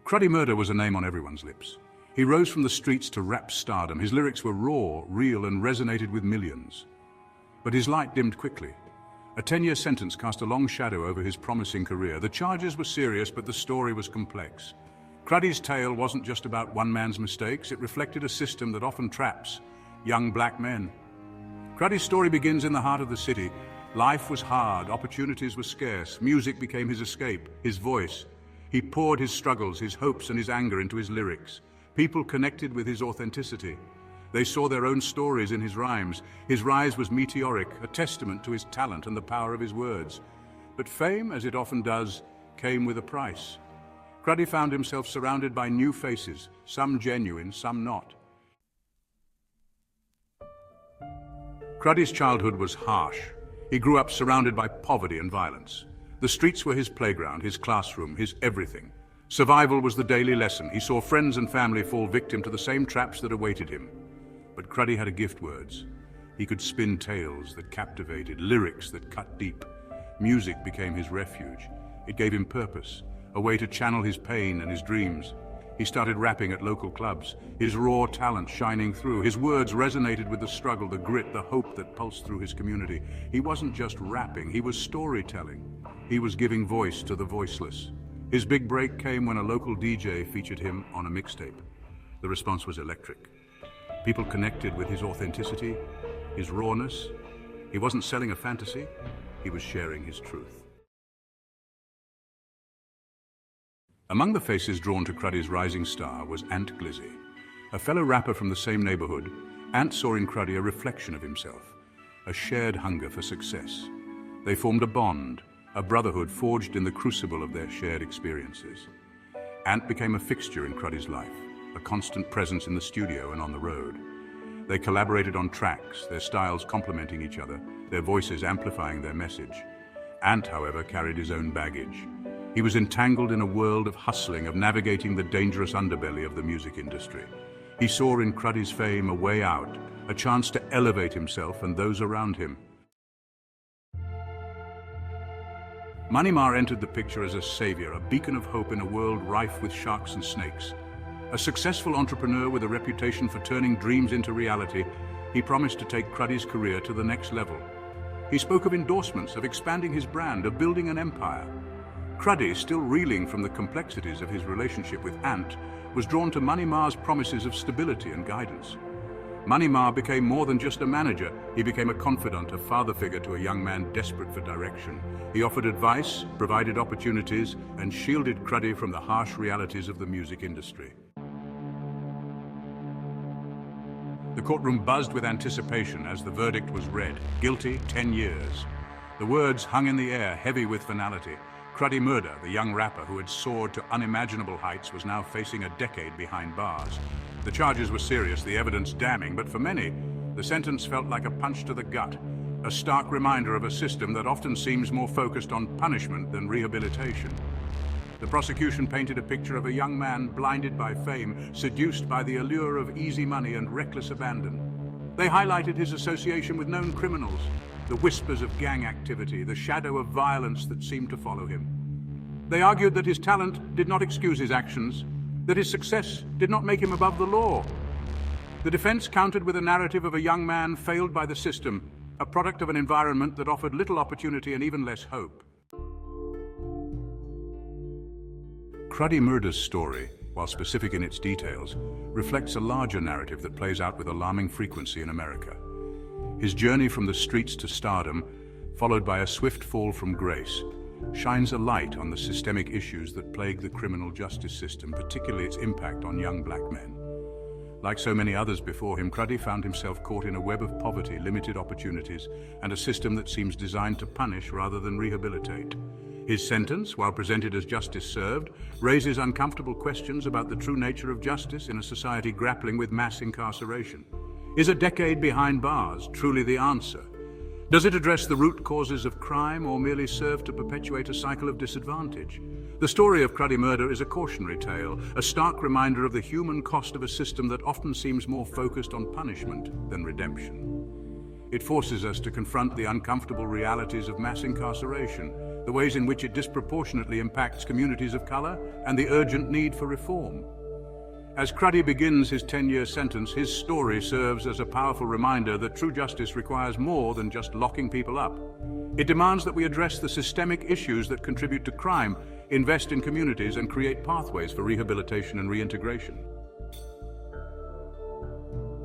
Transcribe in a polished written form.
Cruddy Murda was a name on everyone's lips. He rose from the streets to rap stardom. His lyrics were raw, real, and resonated with millions. But his light dimmed quickly. A 10-year sentence cast a long shadow over his promising career. The charges were serious, but the story was complex. Cruddy's tale wasn't just about one man's mistakes. It reflected a system that often traps young black men. Cruddy's story begins in the heart of the city. Life was hard, opportunities were scarce. Music became his escape, his voice. He poured his struggles, his hopes, and his anger into his lyrics. People connected with his authenticity. They saw their own stories in his rhymes. His rise was meteoric, a testament to his talent and the power of his words. But fame, as it often does, came with a price. Cruddy found himself surrounded by new faces, some genuine, some not. Cruddy's childhood was harsh. He grew up surrounded by poverty and violence. The streets were his playground, his classroom, his everything. Survival was the daily lesson. He saw friends and family fall victim to the same traps that awaited him. But Cruddy had a gift: words. He could spin tales that captivated, lyrics that cut deep. Music became his refuge. It gave him purpose, a way to channel his pain and his dreams. He started rapping at local clubs, his raw talent shining through. His words resonated with the struggle, the grit, the hope that pulsed through his community. He wasn't just rapping, he was storytelling. He was giving voice to the voiceless. His big break came when a local DJ featured him on a mixtape. The response was electric. People connected with his authenticity, his rawness. He wasn't selling a fantasy, he was sharing his truth. Among the faces drawn to Cruddy's rising star was Ant Glizzy. A fellow rapper from the same neighborhood, Ant saw in Cruddy a reflection of himself, a shared hunger for success. They formed a bond, a brotherhood forged in the crucible of their shared experiences. Ant became a fixture in Cruddy's life, a constant presence in the studio and on the road. They collaborated on tracks, their styles complementing each other, their voices amplifying their message. Ant, however, carried his own baggage. He was entangled in a world of hustling, of navigating the dangerous underbelly of the music industry. He saw in Cruddy's fame a way out, a chance to elevate himself and those around him. Money Ma entered the picture as a savior, a beacon of hope in a world rife with sharks and snakes. A successful entrepreneur with a reputation for turning dreams into reality, he promised to take Cruddy's career to the next level. He spoke of endorsements, of expanding his brand, of building an empire. Cruddy, still reeling from the complexities of his relationship with Ant, was drawn to Money Ma's promises of stability and guidance. Money Ma became more than just a manager. He became a confidant, a father figure to a young man desperate for direction. He offered advice, provided opportunities, and shielded Cruddy from the harsh realities of the music industry. The courtroom buzzed with anticipation as the verdict was read. Guilty, 10 years. The words hung in the air, heavy with finality. Cruddy Murda, the young rapper who had soared to unimaginable heights, was now facing a decade behind bars. The charges were serious, the evidence damning, but for many, the sentence felt like a punch to the gut, a stark reminder of a system that often seems more focused on punishment than rehabilitation. The prosecution painted a picture of a young man blinded by fame, seduced by the allure of easy money and reckless abandon. They highlighted his association with known criminals, the whispers of gang activity, the shadow of violence that seemed to follow him. They argued that his talent did not excuse his actions, that his success did not make him above the law. The defense countered with a narrative of a young man failed by the system, a product of an environment that offered little opportunity and even less hope. Cruddy Murda's story, while specific in its details, reflects a larger narrative that plays out with alarming frequency in America. His journey from the streets to stardom, followed by a swift fall from grace, shines a light on the systemic issues that plague the criminal justice system, particularly its impact on young black men. Like so many others before him, Cruddy found himself caught in a web of poverty, limited opportunities, and a system that seems designed to punish rather than rehabilitate. His sentence, while presented as justice served, raises uncomfortable questions about the true nature of justice in a society grappling with mass incarceration. Is a decade behind bars truly the answer? Does it address the root causes of crime or merely serve to perpetuate a cycle of disadvantage? The story of Cruddy Murda is a cautionary tale, a stark reminder of the human cost of a system that often seems more focused on punishment than redemption. It forces us to confront the uncomfortable realities of mass incarceration, the ways in which it disproportionately impacts communities of color, and the urgent need for reform. As Cruddy begins his 10-year sentence, his story serves as a powerful reminder that true justice requires more than just locking people up. It demands that we address the systemic issues that contribute to crime, invest in communities, and create pathways for rehabilitation and reintegration.